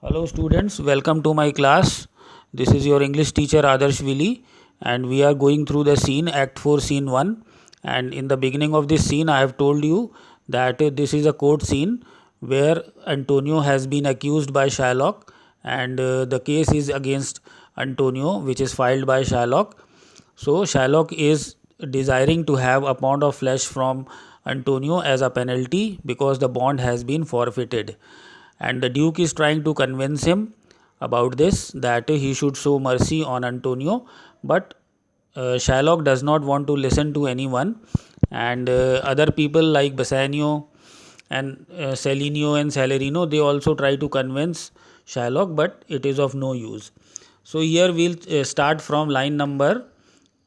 Hello students, welcome to my class. This is your English teacher Adarsh Vili, and we are going through the scene Act 4 Scene 1. And in the beginning of this scene I have told you that this is a court scene where Antonio has been accused by Shylock, and the case is against Antonio, which is filed by Shylock. So Shylock is desiring to have a pound of flesh from Antonio as a penalty because the bond has been forfeited, and the Duke is trying to convince him about this, that he should show mercy on Antonio. But Shylock does not want to listen to anyone, and other people like Bassanio and Celinio and Salarino, they also try to convince Shylock, but it is of no use. So here we'll start from line number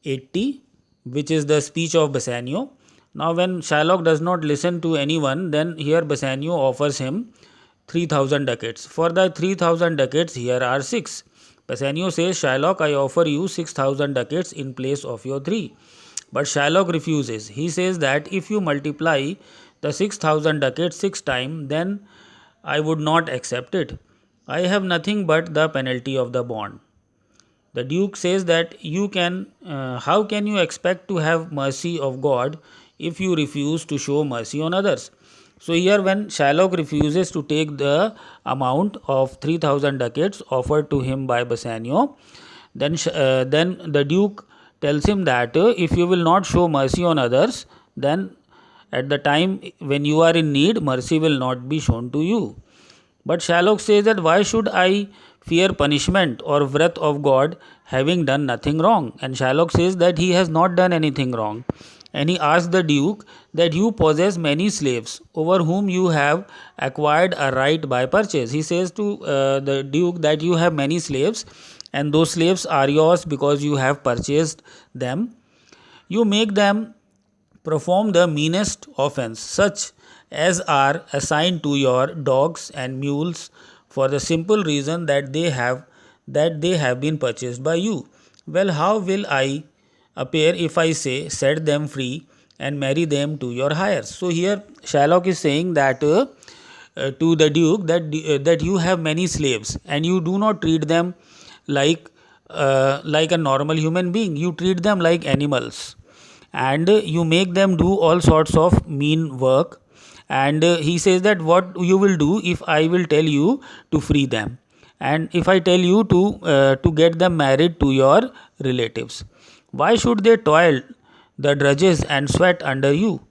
80, which is the speech of Bassanio. Now when Shylock does not listen to anyone, then here Bassanio offers him 3000 ducats. For the 3000 ducats, here are 6. Bassanio says, Shylock, I offer you 6000 ducats in place of your 3. But Shylock refuses. He says that if you multiply the 6000 ducats 6 times, then I would not accept it. I have nothing but the penalty of the bond. The Duke says that how can you expect to have mercy of God if you refuse to show mercy on others? So here when Shylock refuses to take the amount of 3000 ducats offered to him by Bassanio, then the Duke tells him that if you will not show mercy on others, then at the time when you are in need, mercy will not be shown to you. But Shylock says that why should I fear punishment or wrath of God having done nothing wrong? And Shylock says that he has not done anything wrong. And he asks the Duke that you possess many slaves over whom you have acquired a right by purchase. He says to the Duke that you have many slaves, and those slaves are yours because you have purchased them. You make them perform the meanest offense, such as are assigned to your dogs and mules, for the simple reason that they have been purchased by you. Well, how will I appear if I say, set them free and marry them to your hires? So here Shylock is saying that to the Duke that you have many slaves and you do not treat them like a normal human being. You treat them like animals, and you make them do all sorts of mean work. And he says that what you will do if I will tell you to free them, and if I tell you to get them married to your relatives. Why should they toil the drudges and sweat under you?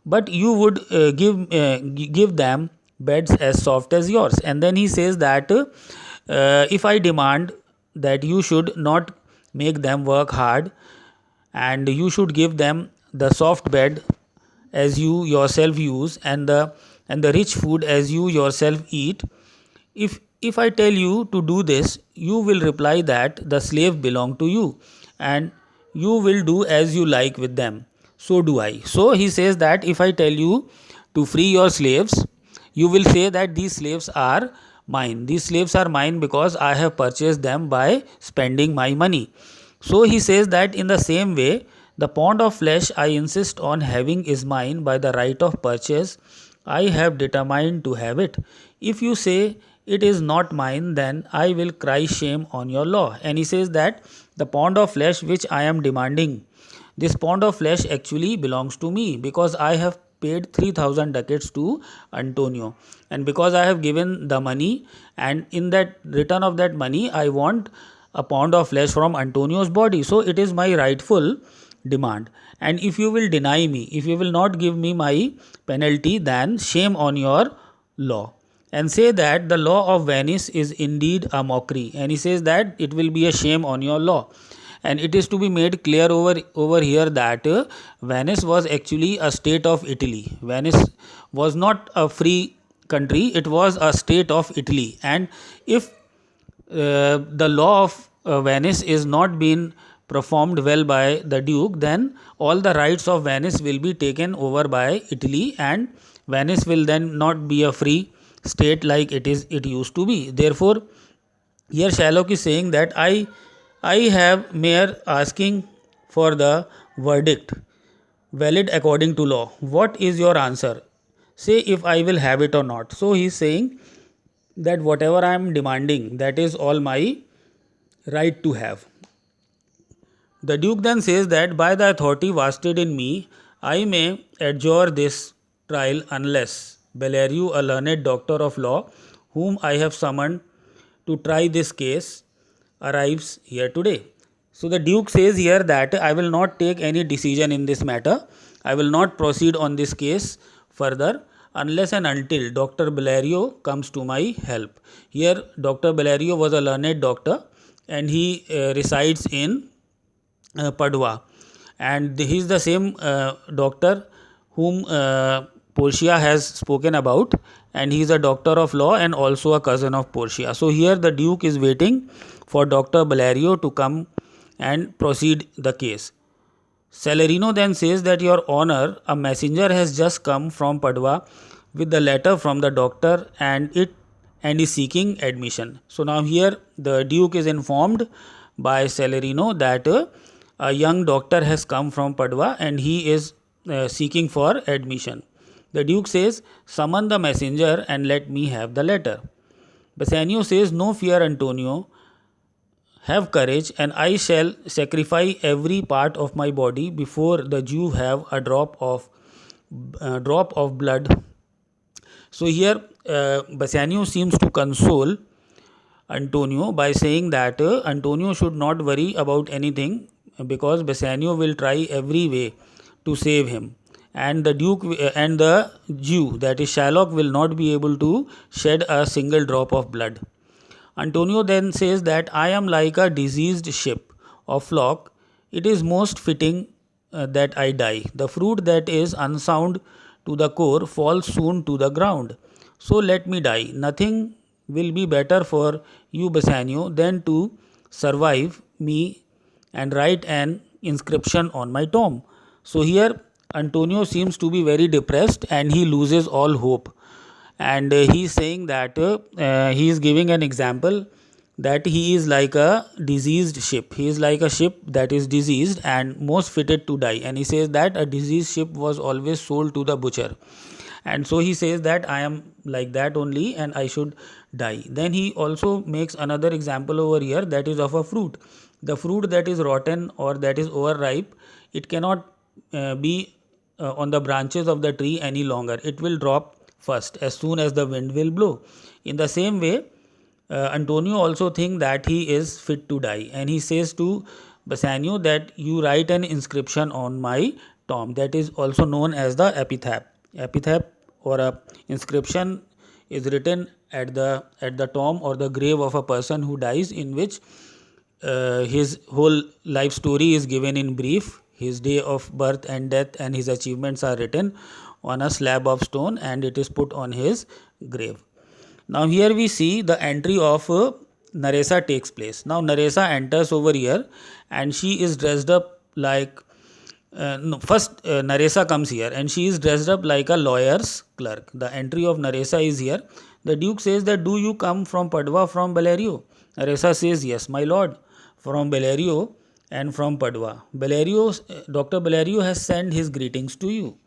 But you would give them beds as soft as yours. And then he says that if I demand that you should not make them work hard, and you should give them the soft bed as you yourself use, and the rich food as you yourself eat, if I tell you to do this, you will reply that the slave belong to you, and you will do as you like with them. So do I. So he says that if I tell you to free your slaves, you will say that these slaves are mine. These slaves are mine because I have purchased them by spending my money. So he says that in the same way, the pound of flesh I insist on having is mine by the right of purchase. I have determined to have it. If you say it is not mine, then I will cry shame on your law. And he says that the pound of flesh which I am demanding, this pound of flesh actually belongs to me because I have paid 3000 ducats to Antonio, and because I have given the money, and in that return of that money I want a pound of flesh from Antonio's body. So it is my rightful demand. And if you will deny me, if you will not give me my penalty, then shame on your law, and say that the law of Venice is indeed a mockery. And he says that it will be a shame on your law. And it is to be made clear over here that Venice was actually a state of Italy. Venice was not a free country, it was a state of Italy. And if the law of Venice is not being performed well by the Duke, then all the rights of Venice will be taken over by Italy, and Venice will then not be a free state like it used to be. Therefore, here Shylock is saying that I have mayor asking for the verdict valid according to law. What is your answer? Say if I will have it or not. So he is saying that whatever I am demanding, that is all my right to have. The Duke then says that by the authority vested in me, I may adjure this trial unless Bellerio, a learned doctor of law, whom I have summoned to try this case, arrives here today. So the Duke says here that I will not take any decision in this matter. I will not proceed on this case further unless and until Dr. Bellerio comes to my help. Here, Dr. Bellerio was a learned doctor and he resides in Padua, and he is the same doctor whom Portia has spoken about, and he is a doctor of law and also a cousin of Portia. So here the Duke is waiting for Dr. Bellerio to come and proceed the case. Celerino then says that, Your Honor, a messenger has just come from Padua with the letter from the doctor and is seeking admission. So now here the Duke is informed by Celerino that a young doctor has come from Padua and he is seeking for admission. The Duke says, Summon the messenger and let me have the letter. Bassanio says, No fear, Antonio. Have courage, and I shall sacrifice every part of my body before the Jew have a drop of blood. So here Bassanio seems to console Antonio by saying that Antonio should not worry about anything because Bassanio will try every way to save him, and the Duke and the Jew, that is Shylock, will not be able to shed a single drop of blood. Antonio then says that I am like a diseased ship or flock. It is most fitting that I die. The fruit that is unsound to the core falls soon to the ground. So let me die. Nothing will be better for you, Bassanio, than to survive me and write an inscription on my tomb. So here Antonio seems to be very depressed and he loses all hope. And he is saying that he is giving an example that he is like a diseased ship. He is like a ship that is diseased and most fitted to die. And he says that a diseased ship was always sold to the butcher. And so he says that I am like that only and I should die. Then he also makes another example over here, that is of a fruit. The fruit that is rotten or that is overripe, it cannot be on the branches of the tree any longer. It will drop first as soon as the wind will blow. In the same way, Antonio also thinks that he is fit to die, and he says to Bassanio that you write an inscription on my tomb, that is also known as the epitaph. Epitaph or a inscription is written at the tomb or the grave of a person who dies, in which his whole life story is given in brief. His day of birth and death and his achievements are written on a slab of stone and it is put on his grave. Now here we see the entry of Nerissa takes place. Now Nerissa enters over here and she is dressed up like Nerissa comes here and she is dressed up like a lawyer's clerk. The entry of Nerissa is here. The Duke says that, do you come from Padua from Bellerio? Nerissa says, yes, my lord, from Bellerio and from Padua. Dr. Bellerio has sent his greetings to you.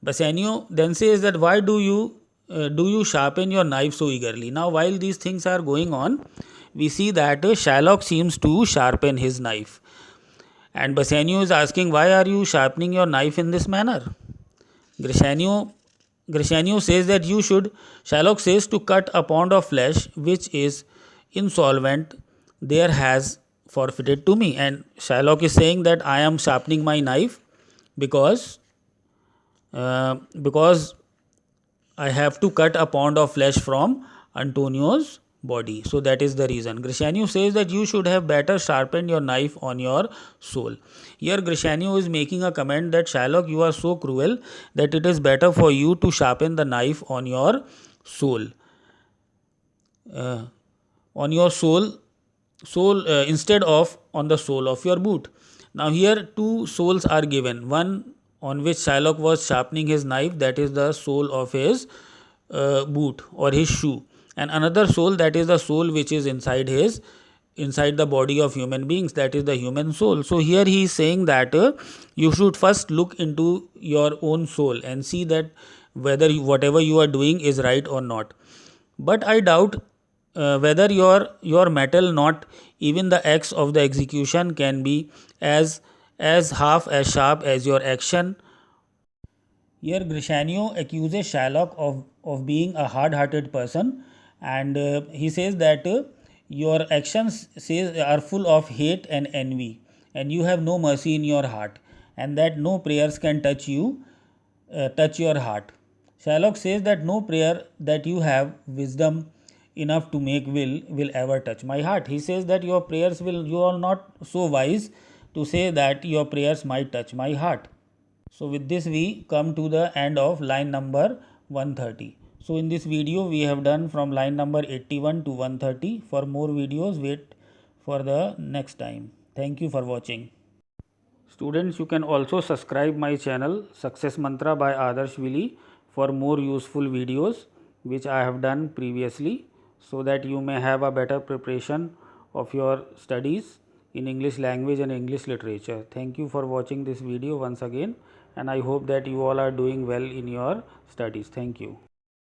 Bassanio then says that, why do you sharpen your knife so eagerly? Now while these things are going on, we see that Shylock seems to sharpen his knife. And Bassanio is asking, why are you sharpening your knife in this manner? Grishanio says that Shylock says to cut a pound of flesh which is insolvent there has forfeited to me. And Shylock is saying that I am sharpening my knife because I have to cut a pound of flesh from Antonio's body. So that is the reason. Grishanio says that you should have better sharpened your knife on your soul. Here Grishanio is making a comment that, Shylock, you are so cruel that it is better for you to sharpen the knife on your soul. Instead of on the sole of your boot. Now here two soles are given. One on which Shylock was sharpening his knife, that is the sole of his boot or his shoe, and another soul, that is the soul which is inside the body of human beings, that is the human soul. So here he is saying that you should first look into your own soul and see that whether whatever you are doing is right or not. but I doubt whether your metal, not even the acts of the execution, can be as half as sharp as your action. Here Grishanio accuses Shylock of being a hard-hearted person, and he says that your actions are full of hate and envy, and you have no mercy in your heart, and that no prayers can touch your heart. Shylock says that no prayer that you have wisdom enough to make will ever touch my heart. He says that your prayers will, you are not so wise to say that your prayers might touch my heart. So with this we come to the end of line number 130. So in this video we have done from line number 81 to 130. For more videos wait for the next time. Thank you for watching. Students, you can also subscribe my channel Success Mantra by Adarsh Vili for more useful videos which I have done previously, so that you may have a better preparation of your studies in English language and English literature. Thank you for watching this video once again, and I hope that you all are doing well in your studies. Thank you.